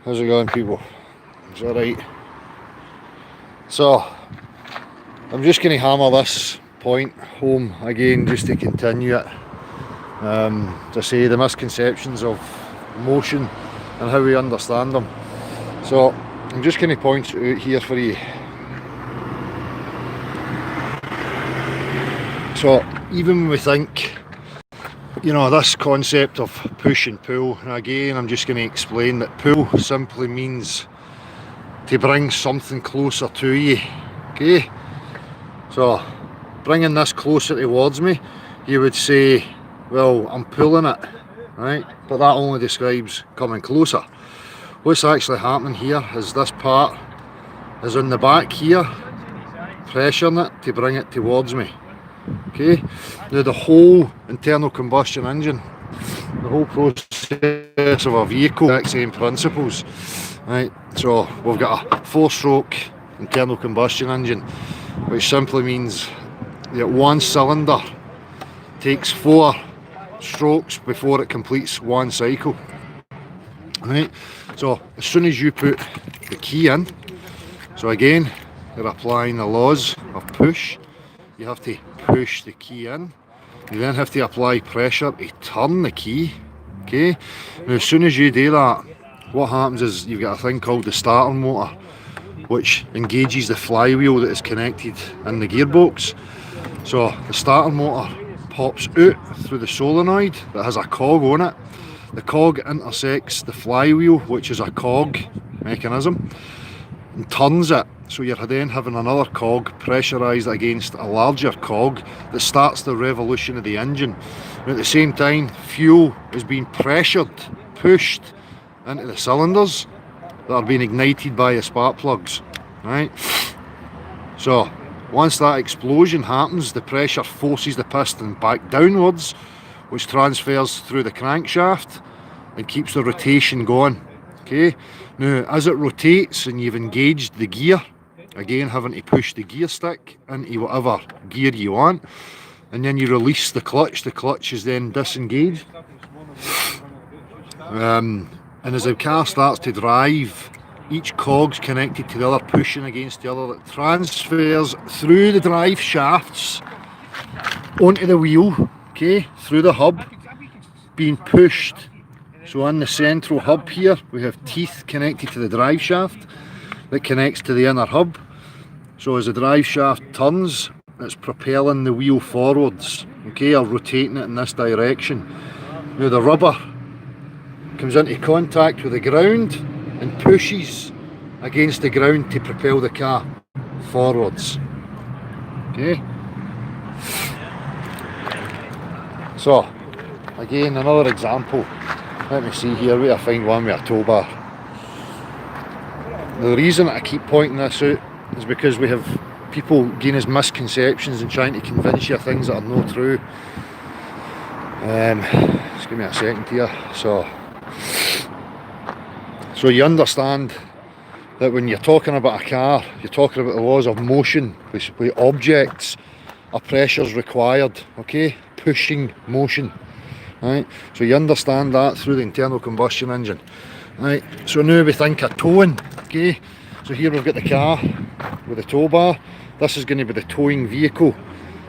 How's it going, people? Is that right? So, I'm just going to hammer this point home again just to continue it. To say the misconceptions of motion and how we understand them. So, I'm just going to point it out here for you. So, even when we think, this concept of push and pull, and again, I'm just going to explain that pull simply means to bring something closer to you. Okay, so bringing this closer towards me, you would say, well, I'm pulling it, right? But that only describes coming closer. What's actually happening here is this part is on the back here, pressuring it to bring it towards me. Okay, now the whole internal combustion engine, the whole process of a vehicle, exact same principles, right? So we've got a 4-stroke internal combustion engine, which simply means that one cylinder takes 4 strokes before it completes one cycle, right? So as soon as you put the key in, so again, you're applying the laws of push. You have to push the key in. You then have to apply pressure to turn the key. Okay. Now, as soon as you do that, what happens is you've got a thing called the starter motor, which engages the flywheel that is connected in the gearbox. So the starter motor pops out through the solenoid that has a cog on it. The cog intersects the flywheel, which is a cog mechanism, and turns it. So you're then having another cog pressurised against a larger cog that starts the revolution of the engine. And at the same time, fuel is being pressured, pushed into the cylinders that are being ignited by the spark plugs, right? So once that explosion happens, the pressure forces the piston back downwards, which transfers through the crankshaft and keeps the rotation going. Okay, now as it rotates and you've engaged the gear, again having to push the gear stick into whatever gear you want, and then you release the clutch is then disengaged, and as the car starts to drive, each cog's connected to the other, pushing against the other. It transfers through the drive shafts onto the wheel, okay, through the hub, being pushed. So in the central hub here, we have teeth connected to the drive shaft that connects to the inner hub. So as the drive shaft turns, it's propelling the wheel forwards, okay, or rotating it in this direction. Now the rubber comes into contact with the ground and pushes against the ground to propel the car forwards. Okay. So again, another example. Let me see here, where I find one with a tow bar. The reason I keep pointing this out is because we have people giving us misconceptions and trying to convince you of things that are not true. Just give me a second here. So you understand that when you're talking about a car, you're talking about the laws of motion, with objects, a pressure is required, okay? Pushing motion. Right, so you understand that through the internal combustion engine. Right, so now we think of towing. Okay, so here we've got the car with the tow bar. This is going to be the towing vehicle.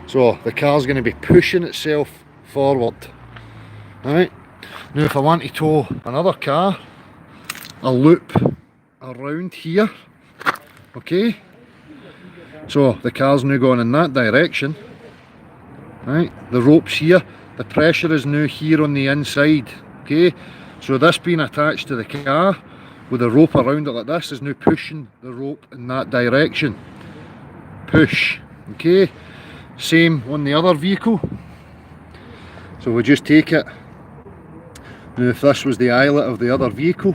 So the car's going to be pushing itself forward. Right, now if I want to tow another car, I'll loop around here. Okay, so the car's now going in that direction. Right, the rope's here. The pressure is now here on the inside, okay? So this being attached to the car with a rope around it like this is now pushing the rope in that direction. Push, okay? Same on the other vehicle. So we just take it. Now if this was the eyelet of the other vehicle,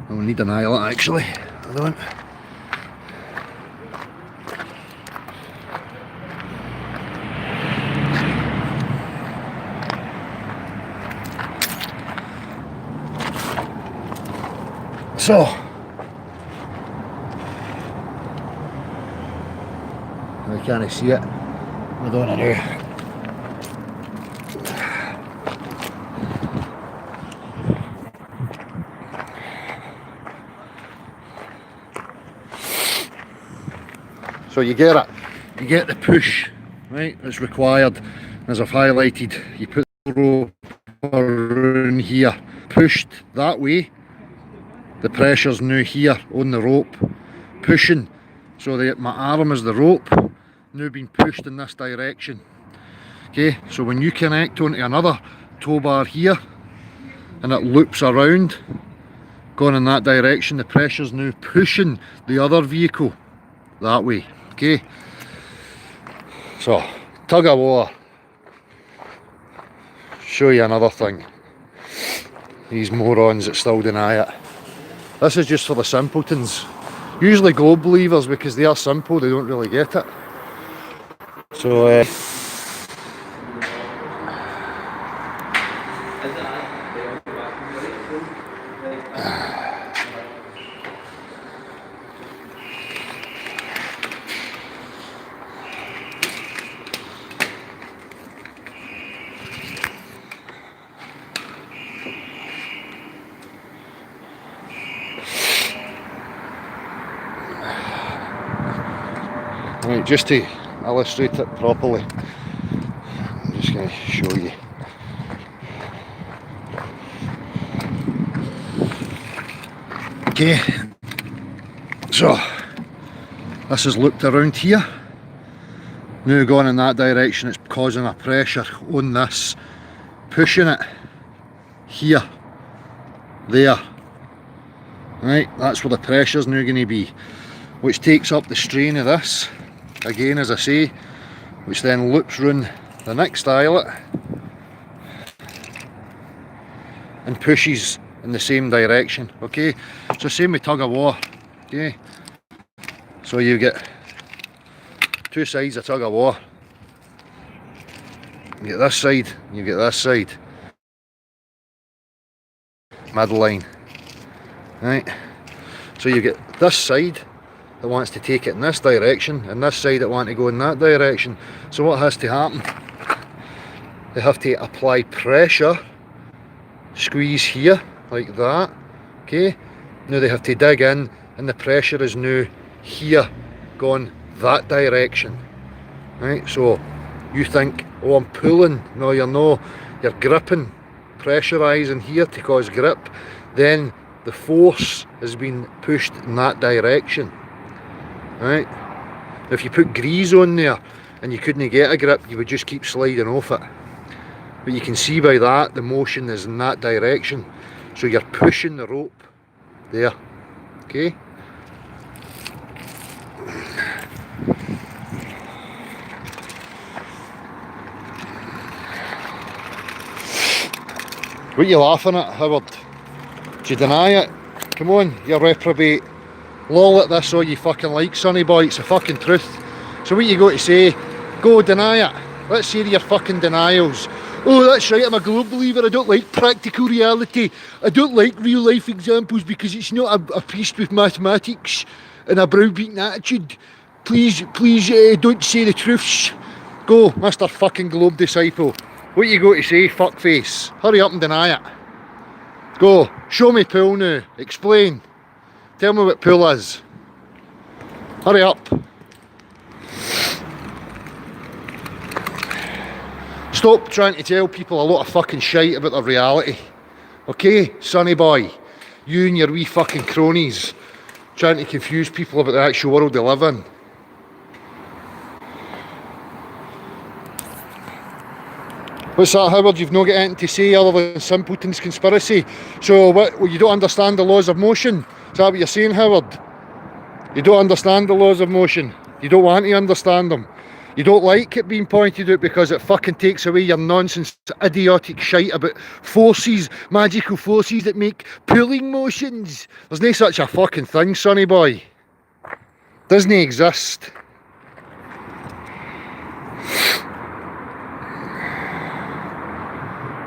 I'll need an eyelet actually, I don't. So, I can't see it. I don't want to do. So you get it, you get the push, right, that's required. As I've highlighted, you put the rope around here, pushed that way, the pressure's now here on the rope, pushing, so that my arm is the rope, now being pushed in this direction. Okay, so when you connect onto another tow bar here, and it loops around, going in that direction, the pressure's now pushing the other vehicle that way. Okay, so tug of war. Show you another thing. These morons that still deny it. This is just for the simpletons. Usually globe believers, because they are simple, they don't really get it. So right, just to illustrate it properly, I'm just going to show you. Okay, so this is looped around here, now going in that direction, it's causing a pressure on this, pushing it here, there, right, that's where the pressure's now going to be, which takes up the strain of this, again as I say, which then loops round the next eyelet and pushes in the same direction. Okay, so same with tug of war. Okay, so you get two sides of tug of war. You get this side, you get this side, middle line, right? So you get this side that wants to take it in this direction, and this side that want to go in that direction. So what has to happen? They have to apply pressure, squeeze here like that. Okay, now they have to dig in, and the pressure is now here, going that direction. Right, so you think, oh, I'm pulling. No, you're not. You're gripping, pressurising here to cause grip. Then the force has been pushed in that direction. Right, now if you put grease on there and you couldn't get a grip, you would just keep sliding off it. But you can see by that the motion is in that direction, so you're pushing the rope there. Okay, what are you laughing at, Howard? Do you deny it? Come on, you reprobate. Lol at this all you fucking like, sonny boy, it's the fucking truth. So what you got to say? Go deny it. Let's hear your fucking denials. Oh, that's right, I'm a globe believer, I don't like practical reality. I don't like real life examples because it's not a priest with mathematics and a browbeaten attitude. Please, don't say the truths. Go, Mr. fucking globe disciple. What you got to say, fuckface? Hurry up and deny it. Go, show me pool now, explain. Tell me what pool is. Hurry up. Stop trying to tell people a lot of fucking shite about their reality. Okay, sonny boy? You and your wee fucking cronies trying to confuse people about the actual world they live in. What's that, Howard? You've not got anything to say other than simpleton's conspiracy. So what, well, you don't understand the laws of motion? Is that what you're saying, Howard? You don't understand the laws of motion. You don't want to understand them. You don't like it being pointed out because it fucking takes away your nonsense, idiotic shite about forces, magical forces that make pulling motions. There's no such a fucking thing, sonny boy. Doesn't exist.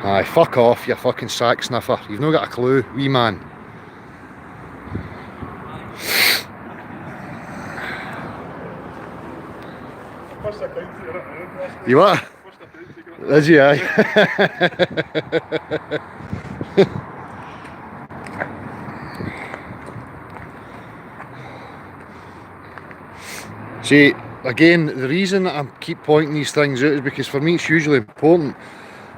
Aye, fuck off, you fucking sack sniffer. You've not got a clue, wee man. You what? Is he, aye? See, again, the reason that I keep pointing these things out is because for me it's hugely important.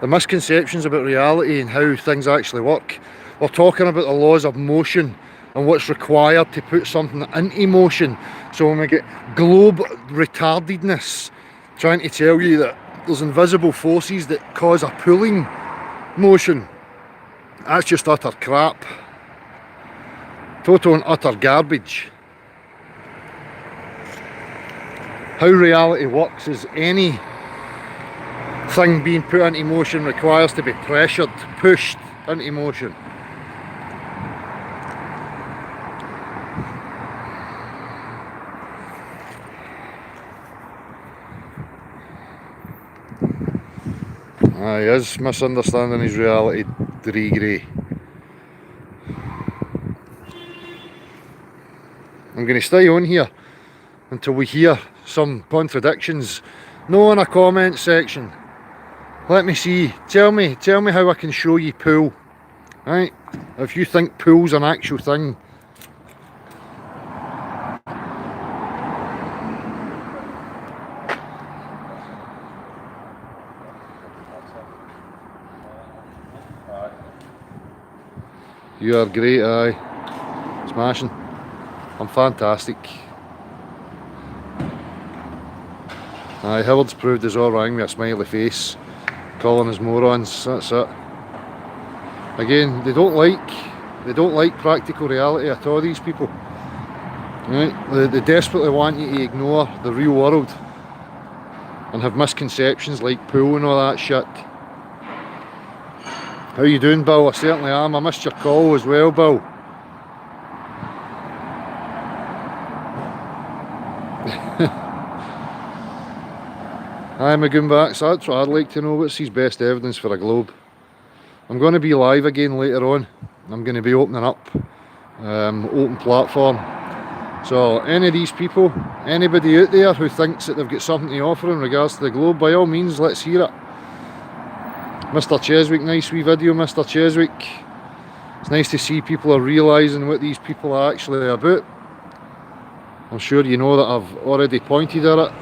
The misconceptions about reality and how things actually work. We're talking about the laws of motion and what's required to put something into motion. So when we get globe retardedness trying to tell you that there's invisible forces that cause a pulling motion, that's just utter crap. Total and utter garbage. How reality works is any thing being put into motion requires to be pressured, pushed into motion. He is misunderstanding his reality, Dree Gray. I'm going to stay on here until we hear some contradictions. No in a comment section. Let me see. Tell me how I can show you pool. Right? If you think pool's an actual thing. You are great, aye. Smashing. I'm fantastic. Aye, Howard's proved us all wrong with a smiley face, calling us morons, that's it. Again, they don't like practical reality at all, these people. Right? They desperately want you to ignore the real world and have misconceptions like pool and all that shit. How you doing, Bill? I certainly am. I missed your call as well, Bill. Hi, Magoonback. So that's what I'd like to know. What's his best evidence for a globe? I'm going to be live again later on. I'm going to be opening up open platform. So any of these people, anybody out there who thinks that they've got something to offer in regards to the globe, by all means, let's hear it. Mr. Cheswick, nice wee video, Mr. Cheswick. It's nice to see people are realising what these people are actually about. I'm sure you know that I've already pointed at it.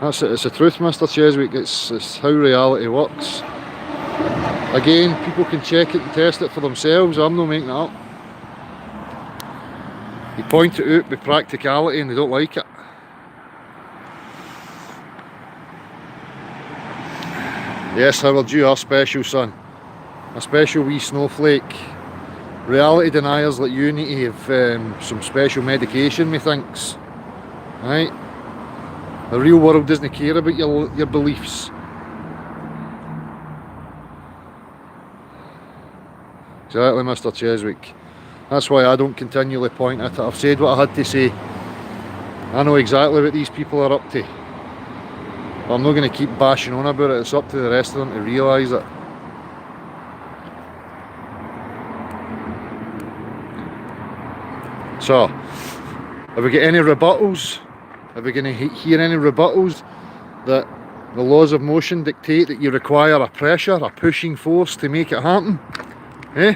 That's it, it's the truth, Mr. Cheswick. It's how reality works. Again, people can check it and test it for themselves. I'm not making it up. You point it out with practicality and they don't like it. Yes, Howard, you are special, son. A special wee snowflake. Reality deniers like you need to have some special medication, methinks. Right? The real world doesn't care about your beliefs. Exactly, Mr. Cheswick. That's why I don't continually point at it. I've said what I had to say. I know exactly what these people are up to. But I'm not going to keep bashing on about it. It's up to the rest of them to realise it. So, have we got any rebuttals? Are we going to hear any rebuttals that the laws of motion dictate that you require a pressure, a pushing force to make it happen? Eh?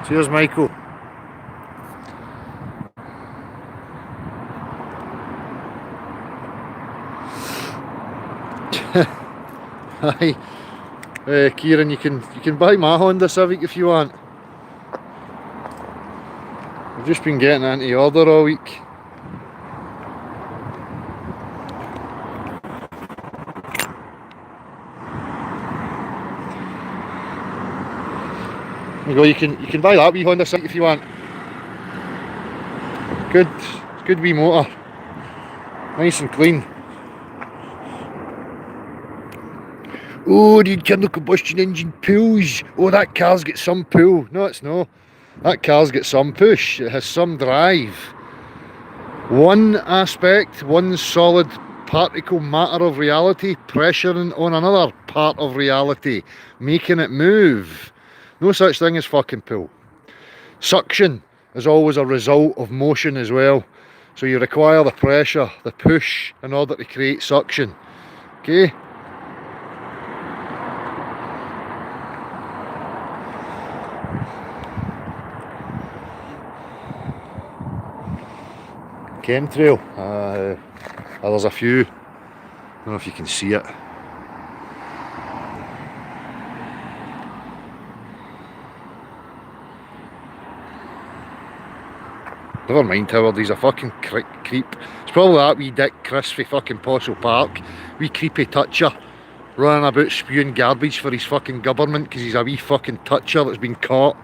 Cheers, Michael. Hi, Kieran. You can buy my Honda Civic if you want. I've just been getting it into order all week. There you go. You can buy that wee Honda Civic if you want. Good wee motor. Nice and clean. Oh, the internal combustion engine pulls. Oh, that car's got some pull. No, it's no. That car's got some push. It has some drive. One aspect, one solid particle matter of reality pressuring on another part of reality, making it move. No such thing as fucking pull. Suction is always a result of motion as well. So you require the pressure, the push, in order to create suction. Okay? Chemtrail. There's a few. I don't know if you can see it. Never mind Howard, he's a fucking creep. It's probably that wee dick Chris from fucking Postle Park. Wee creepy toucher. Running about spewing garbage for his fucking government because he's a wee fucking toucher that's been caught.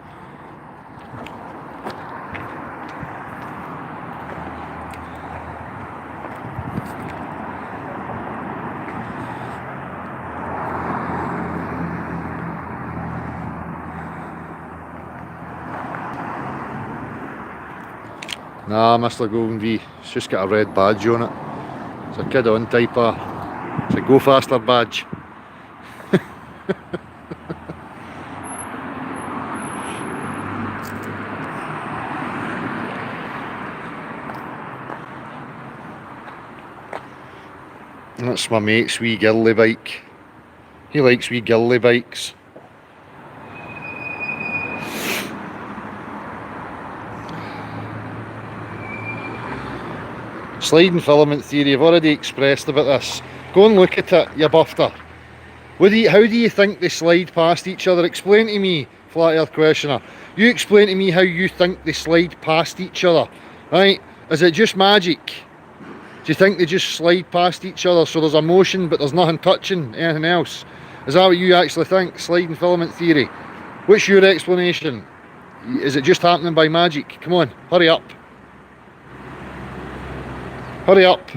Nah, Mr. Golden V, it's just got a red badge on it. It's a kid on type of, it's a go faster badge. That's my mate's wee girly bike. He likes wee girly bikes. Sliding filament theory, I've already expressed about this. Go and look at it, you buffer. How do you think they slide past each other? Explain to me, Flat Earth Questioner. You explain to me how you think they slide past each other, right? Is it just magic? Do you think they just slide past each other so there's a motion but there's nothing touching anything else? Is that what you actually think? Sliding filament theory. What's your explanation? Is it just happening by magic? Come on, hurry up. Hurry up.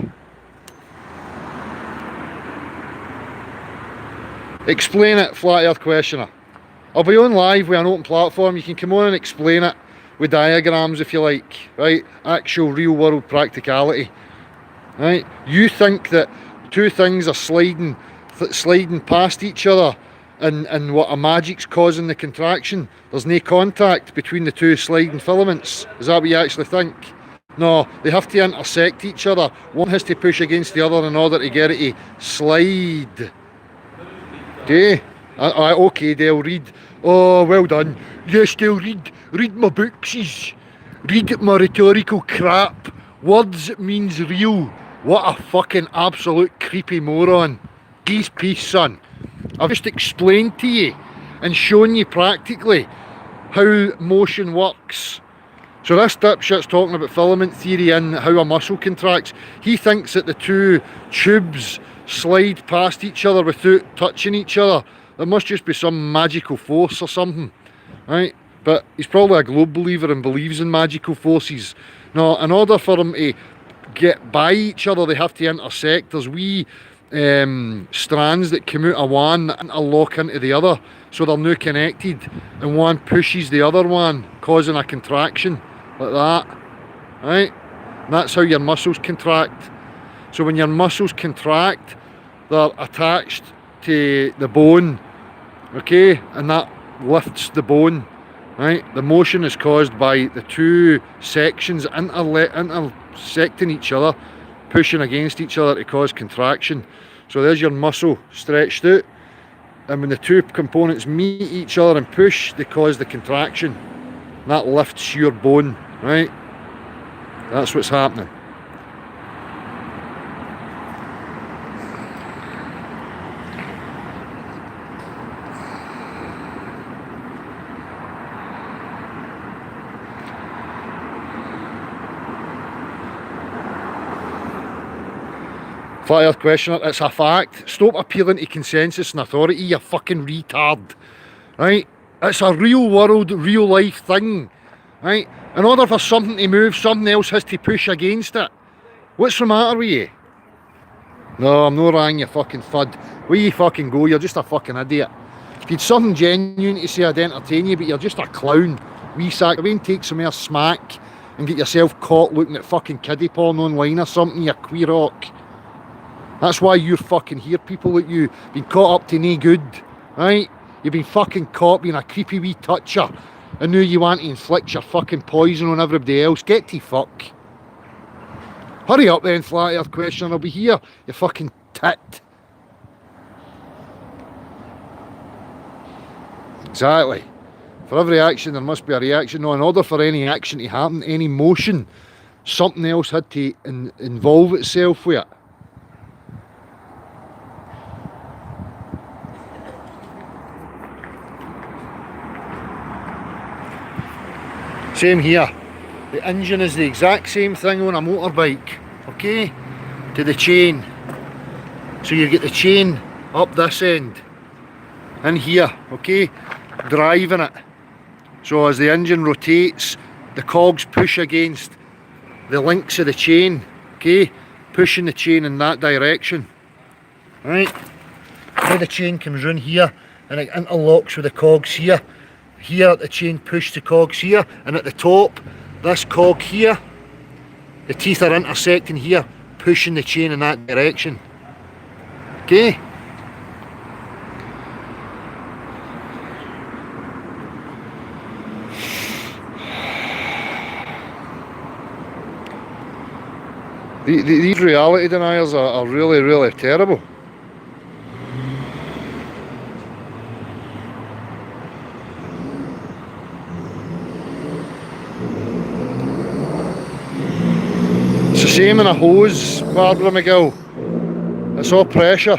Explain it, Flat Earth Questioner. I'll be on live with an open platform. You can come on and explain it with diagrams if you like, right? Actual real world practicality, right? You think that two things are sliding past each other and what a magic's causing the contraction. There's no contact between the two sliding filaments. Is that what you actually think? No, they have to intersect each other. One has to push against the other in order to get it to slide. Okay? Okay, they'll read. Oh, well done. Yes, they'll read my booksies. Read my rhetorical crap. Words means real. What a fucking absolute creepy moron. Geese peace, son. I've just explained to you and shown you practically how motion works. So this dipshit's talking about filament theory and how a muscle contracts. He thinks that the two tubes slide past each other without touching each other. There must just be some magical force or something, right? But he's probably a globe believer and believes in magical forces. Now, in order for them to get by each other, they have to intersect. There's wee strands that come out of one and interlock into the other, so they're now connected, and one pushes the other one, causing a contraction. Like that, right? And that's how your muscles contract. So when your muscles contract, they're attached to the bone, okay? And that lifts the bone, right? The motion is caused by the two sections intersecting each other, pushing against each other to cause contraction. So there's your muscle stretched out. And when the two components meet each other and push, they cause the contraction. And that lifts your bone. Right? That's what's happening. Flat Earth Questioner, it's a fact. Stop appealing to consensus and authority, you fucking retard. Right? It's a real world, real life thing. Right? In order for something to move, something else has to push against it. What's the matter with you? No, I'm not wrong, you fucking fud. Where you fucking go, you're just a fucking idiot. If you'd something genuine to say, I'd entertain you, but you're just a clown. Wee sack, away and take some more smack and get yourself caught looking at fucking kiddie porn online or something, you queer hawk. That's why you're fucking here, people like you, been caught up to no good, right? You've been fucking caught being a creepy wee toucher. And now you want to inflict your fucking poison on everybody else. Get to fuck. Hurry up then, flat earth questioner, I'll be here, you fucking tit. Exactly. For every action there must be a reaction. No, in order for any action to happen, any motion, something else had to involve itself with it. Same here. The engine is the exact same thing on a motorbike, okay? To the chain. So you get the chain up this end, in here, okay? Driving it. So as the engine rotates, the cogs push against the links of the chain, okay? Pushing the chain in that direction, right? Now the chain comes round here and it interlocks with the cogs here. Here the chain pushes the cogs here, and at the top, this cog here, the teeth are intersecting here, pushing the chain in that direction, okay? These reality deniers are really, really terrible. It's the same in a hose, Barbara McGill. It's all pressure.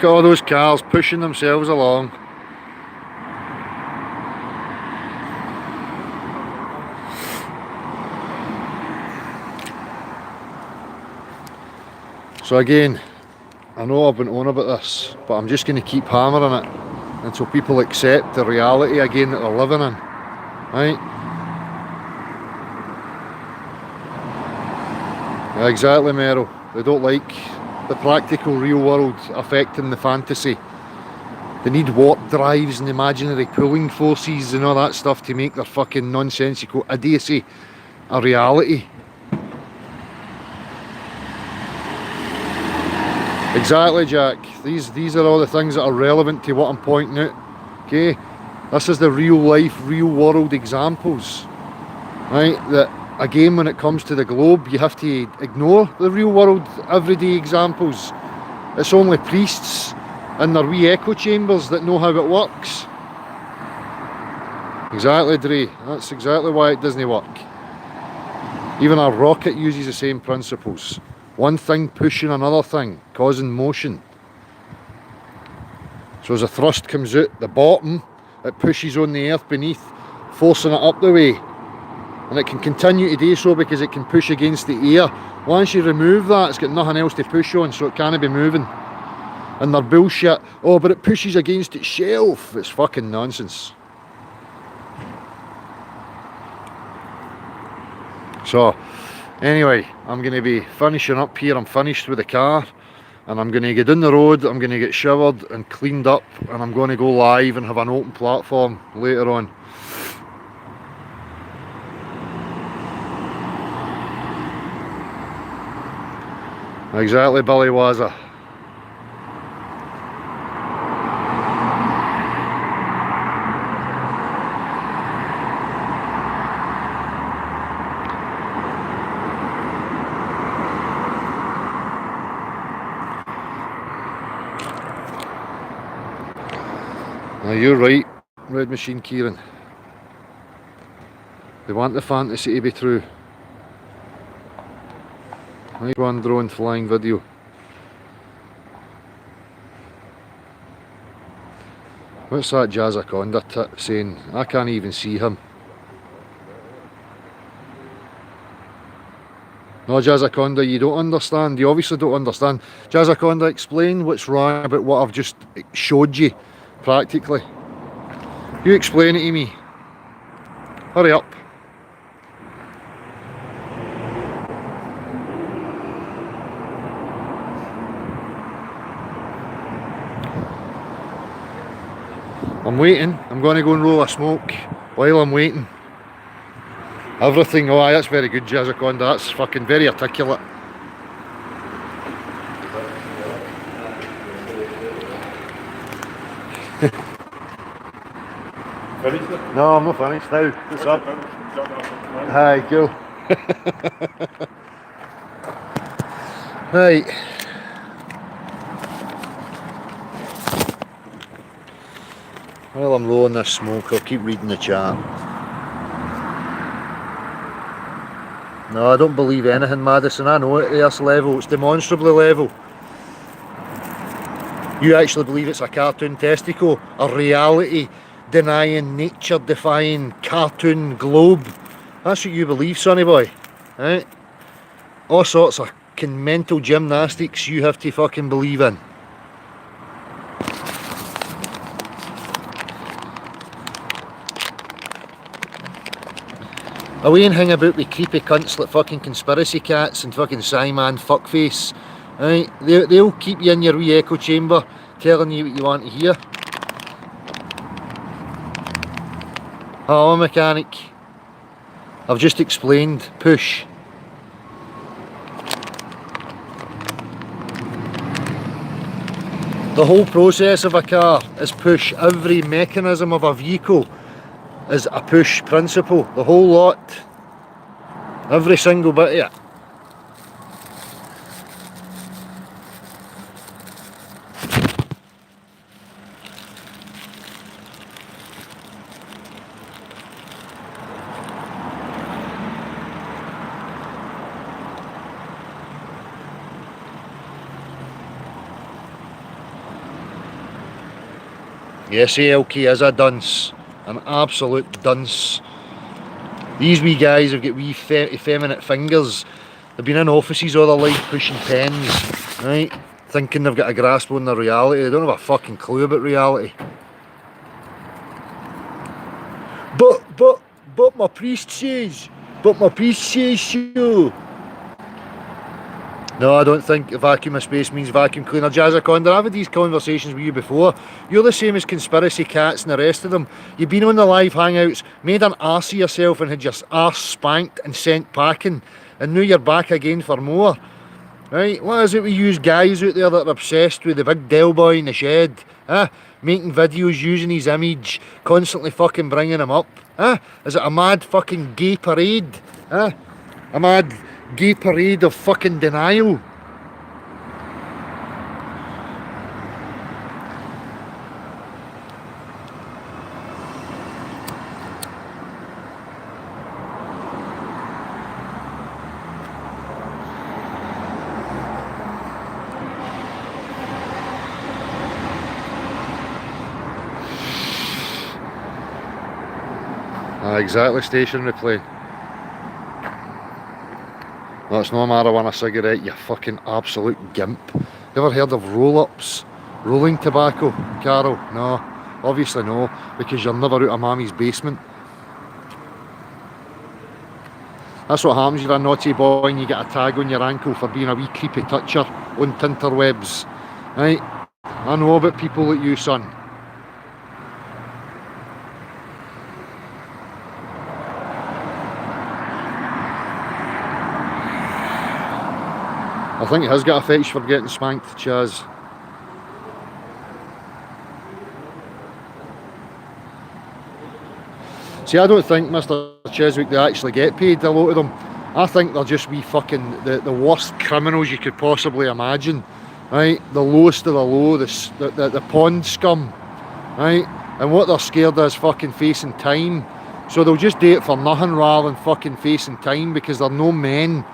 Got all those cars pushing themselves along. So again, I know I've been on about this, but I'm just going to keep hammering it until people accept the reality again that they're living in, right? Yeah, exactly, Meryl. They don't like the practical real world affecting the fantasy. They need warp drives and imaginary pulling forces and all that stuff to make their fucking nonsensical idiocy a reality. Exactly, Jack. These are all the things that are relevant to what I'm pointing out. Okay? This is the real life, real world examples. Right? That again, when it comes to the globe, you have to ignore the real world everyday examples. It's only priests in their wee echo chambers that know how it works. Exactly, Dre. That's exactly why it doesn't work. Even our rocket uses the same principles. One thing pushing another thing, causing motion. So as the thrust comes out the bottom, it pushes on the earth beneath, forcing it up the way. And it can continue to do so because it can push against the air. Once you remove that, it's got nothing else to push on, so it can't be moving. And they're bullshit. Oh, but it pushes against itself. It's fucking nonsense. So, anyway, I'm going to be finishing up here. I'm finished with the car. And I'm going to get down the road, I'm going to get showered and cleaned up. And I'm going to go live and have an open platform later on. Exactly, Billy Wazza. Now you're right, Red Machine Kieran. They want the fantasy to be true. Like one drone flying video. What's that Jazzaconda tit saying? I can't even see him. No, Jazzaconda, you don't understand. You obviously don't understand. Jazzaconda, explain what's wrong about what I've just showed you, practically. You explain it to me. Hurry up. I'm waiting. I'm going to go and roll a smoke. while I'm waiting. Everything, oh aye, that's very good, Jazaconda, that's fucking very articulate. Finished it? No, I'm not finished now. What's up? Hi, cool. Right. While I'm low on this smoke, I'll keep reading the chat. No, I don't believe anything, Madison. I know it, there's level. It's demonstrably level. You actually believe it's a cartoon testicle, a reality denying, nature defying cartoon globe. That's what you believe, sonny boy. Right? All sorts of mental gymnastics you have to fucking believe in. Away and hang about with creepy cunts like fucking conspiracy cats and fucking Simon fuckface. Right? They'll keep you in your wee echo chamber telling you what you want to hear. Hello, mechanic. I've just explained. Push. The whole process of a car is push. Every mechanism of a vehicle is a push principle. The whole lot. Every single bit of it. Yes, ALK is a dunce. An absolute dunce. These wee guys have got wee effeminate fingers. They've been in offices all their life pushing pens, right? Thinking they've got a grasp on their reality. They don't have a fucking clue about reality. But my priest says so. No, I don't think vacuum of space means vacuum cleaner. Jazaconda, I've had these conversations with you before. You're the same as conspiracy cats and the rest of them. You've been on the live hangouts, made an arse of yourself and had your arse spanked and sent packing, and now you're back again for more. Right? What is it with you guys out there that are obsessed with the big Del boy in the shed? Huh? Making videos using his image, constantly fucking bringing him up. Huh? Is it a mad fucking gay parade? Huh? A mad gay parade of fucking denial. Exactly, station replay. No, it's no marijuana cigarette, you fucking absolute gimp. You ever heard of roll-ups? Rolling tobacco, Carol? No, obviously no, because you're never out of Mammy's basement. That's what happens, you're a naughty boy and you get a tag on your ankle for being a wee creepy toucher on Tinterwebs. Right? I know about people like you, son. I think he has got a fetish for getting spanked, Chaz. See, I don't think Mr. Cheswick they actually get paid, a lot of them. I think they're just wee fucking the worst criminals you could possibly imagine. Right? The lowest of the low, the pond scum. Right? And what they're scared of is fucking facing time. So they'll just do it for nothing rather than fucking facing time because they're no men.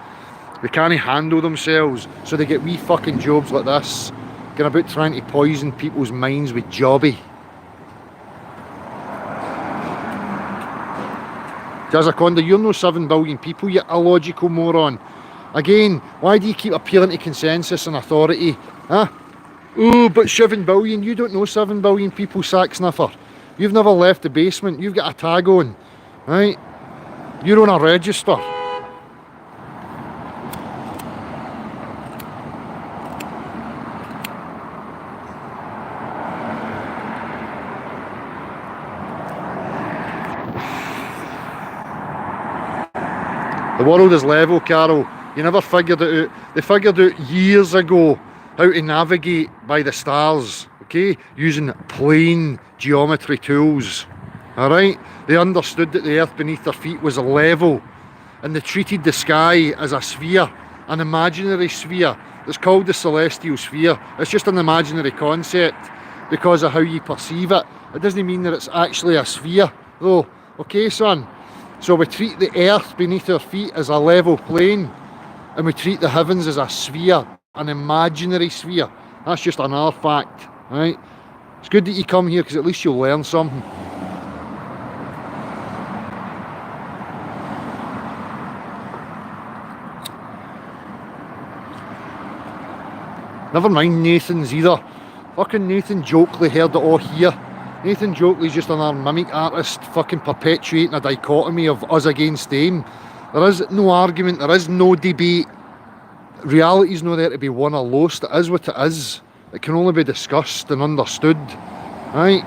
They can't handle themselves, so they get wee fucking jobs like this, going about trying to poison people's minds with jobby. Jazaconda, you're no 7 billion people, you illogical moron. Again, why do you keep appealing to consensus and authority? Huh? Oh, but 7 billion, you don't know 7 billion people, sack sniffer. You've never left the basement, you've got a tag on, right? You're on a register. The world is level, Carol. You never figured it out. They figured out years ago how to navigate by the stars, okay, using plain geometry tools. Alright? They understood that the earth beneath their feet was level, and they treated the sky as a sphere, an imaginary sphere that's called the celestial sphere. It's just an imaginary concept because of how you perceive it. It doesn't mean that it's actually a sphere though, okay son? So we treat the earth beneath our feet as a level plane, and we treat the heavens as a sphere, an imaginary sphere. That's just another fact, right? It's good that you come here because at least you'll learn something. Never mind Nathan's either. Fucking Nathan Jokeley heard it all here. Nathan Jokeley's just another mimic artist fucking perpetuating a dichotomy of us against them. There is no argument, there is no debate. Reality's not there to be won or lost. It is what it is. It can only be discussed and understood. Right?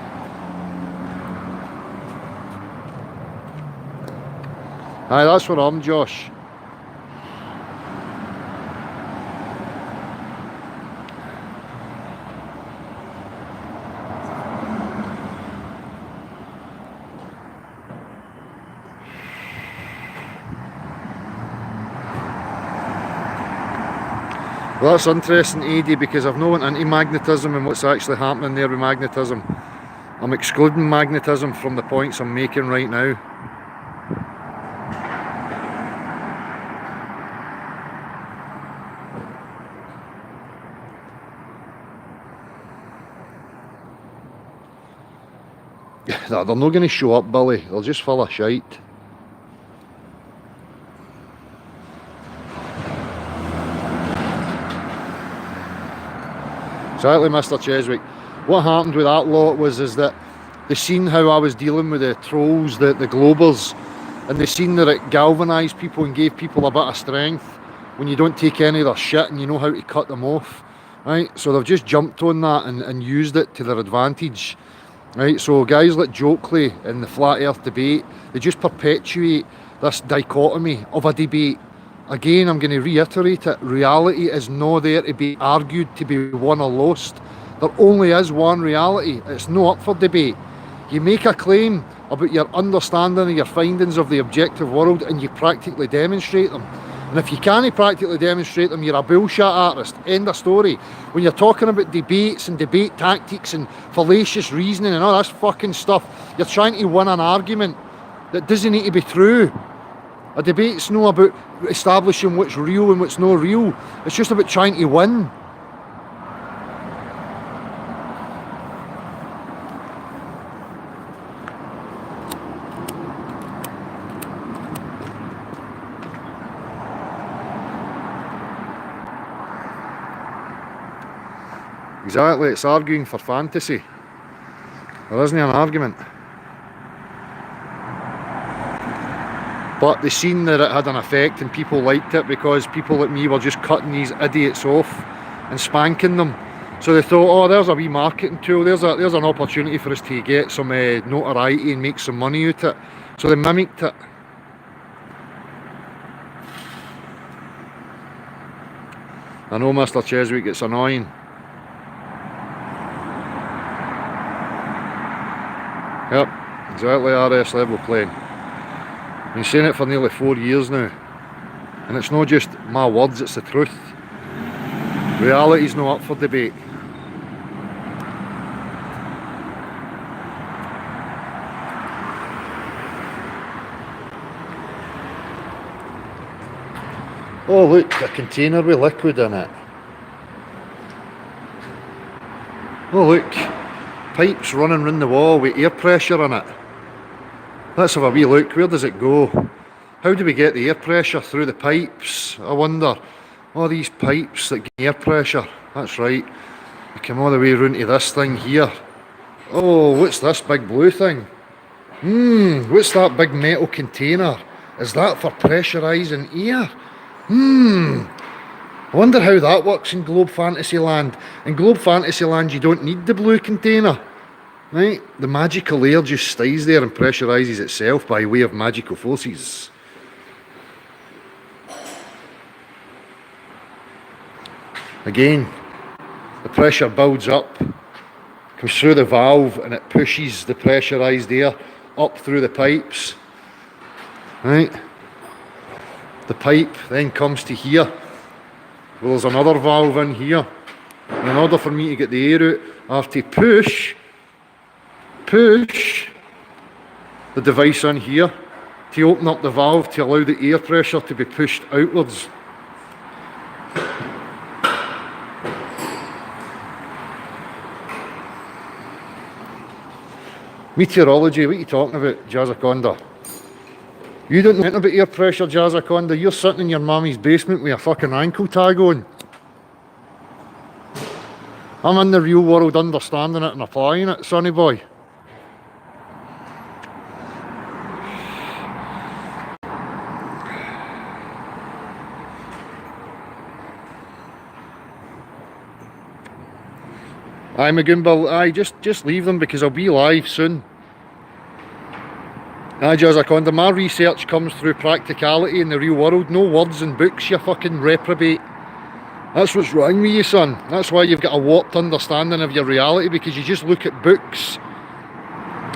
Aye, that's what I'm, Josh. Well, that's interesting, AD, because I've not went into magnetism and what's actually happening there with magnetism. I'm excluding magnetism from the points I'm making right now. They're not going to show up, Billy. They're just full of shite. Exactly, Mr. Cheswick. What happened with that lot was that they seen how I was dealing with the trolls, the globers, and they seen that it galvanised people and gave people a bit of strength when you don't take any of their shit and you know how to cut them off, right? So they've just jumped on that and used it to their advantage, right? So guys like Jokeley in the flat earth debate, they just perpetuate this dichotomy of a debate. Again, I'm going to reiterate it, reality is not there to be argued, to be won or lost. There only is one reality, it's not up for debate. You make a claim about your understanding of your findings of the objective world and you practically demonstrate them. And if you can't practically demonstrate them, you're a bullshit artist, end of story. When you're talking about debates and debate tactics and fallacious reasoning and all this fucking stuff, you're trying to win an argument that doesn't need to be true. A debate's not about establishing what's real and what's not real. It's just about trying to win. Exactly, it's arguing for fantasy. There isn't an argument. But they seen that it had an effect and people liked it because people like me were just cutting these idiots off and spanking them. So they thought, oh, there's a wee marketing tool, there's an opportunity for us to get some notoriety and make some money out of it. So they mimicked it. I know, Mr. Cheswick, it's annoying. Yep, exactly, RS level plane. I've been saying it for nearly 4 years now, and it's not just my words, it's the truth. Reality's not up for debate. Oh look, a container with liquid in it. Oh look, pipes running round the wall with air pressure in it. Let's have a wee look. Where does it go? How do we get the air pressure through the pipes? I wonder. All these pipes that get air pressure. That's right. We come all the way round to this thing here. Oh, what's this big blue thing? What's that big metal container? Is that for pressurising air? I wonder how that works in Globe Fantasyland. In Globe Fantasyland you don't need the blue container. Right? The magical air just stays there and pressurises itself by way of magical forces. Again, the pressure builds up, comes through the valve, and it pushes the pressurised air up through the pipes. Right? The pipe then comes to here. Well, there's another valve in here. And in order for me to get the air out, I have to push the device in here to open up the valve to allow the air pressure to be pushed outwards. Meteorology, what are you talking about, Jazzaconda? You don't know about air pressure, Jazzaconda. You're sitting in your mummy's basement with a fucking ankle tag on. I'm in the real world understanding it and applying it, sonny boy. Aye, Magumba, aye, just leave them because I'll be live soon. Aye, Jazzaconda, my research comes through practicality in the real world, no words in books, you fucking reprobate. That's what's wrong with you, son. That's why you've got a warped understanding of your reality, because you just look at books.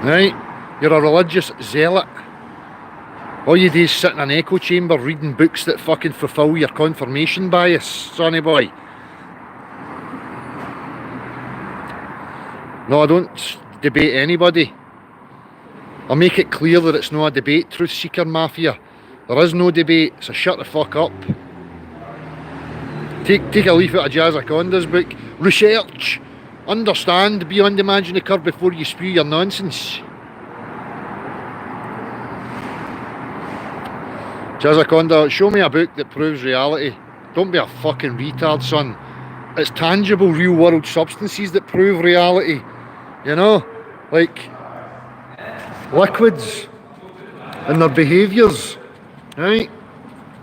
Right? You're a religious zealot. All you do is sit in an echo chamber reading books that fucking fulfill your confirmation bias, sonny boy. No, I don't debate anybody. I'll make it clear that it's not a debate, truth seeker mafia. There is no debate, so shut the fuck up. Take a leaf out of Jazzaconda's book. Research. Understand beyond imagine the curve before you spew your nonsense. Jazzaconda, show me a book that proves reality. Don't be a fucking retard, son. It's tangible real world substances that prove reality. You know? Like liquids and their behaviours. Right?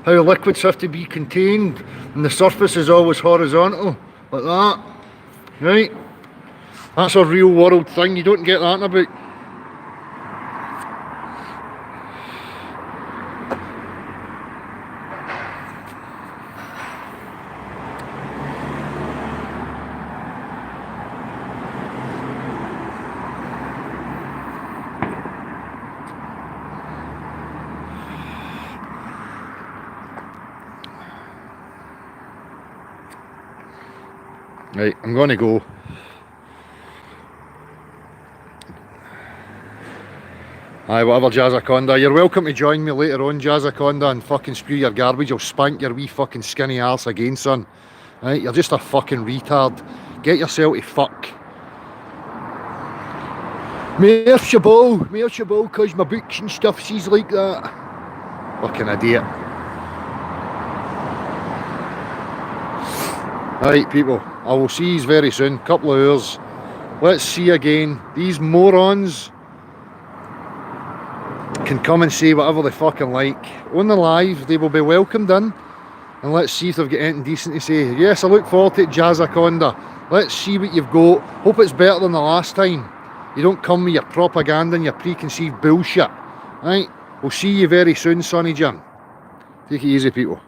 How liquids have to be contained and the surface is always horizontal, like that, right? That's a real world thing, you don't get that in a book. Right, I'm going to go. Aye, whatever, Jazzaconda. You're welcome to join me later on, Jazzaconda, and fucking spew your garbage. I'll spank your wee fucking skinny arse again, son. Right, you're just a fucking retard. Get yourself to fuck. Merci beaucoup, cause my books and stuff, she's like that. Fucking idiot. Right, people, I will see you very soon, couple of hours. Let's see again. These morons can come and say whatever they fucking like. On the live, they will be welcomed in. And let's see if they've got anything decent to say. Yes, I look forward to it, Jazzaconda. Let's see what you've got. Hope it's better than the last time. You don't come with your propaganda and your preconceived bullshit. Right? We'll see you very soon, Sonny Jim. Take it easy, people.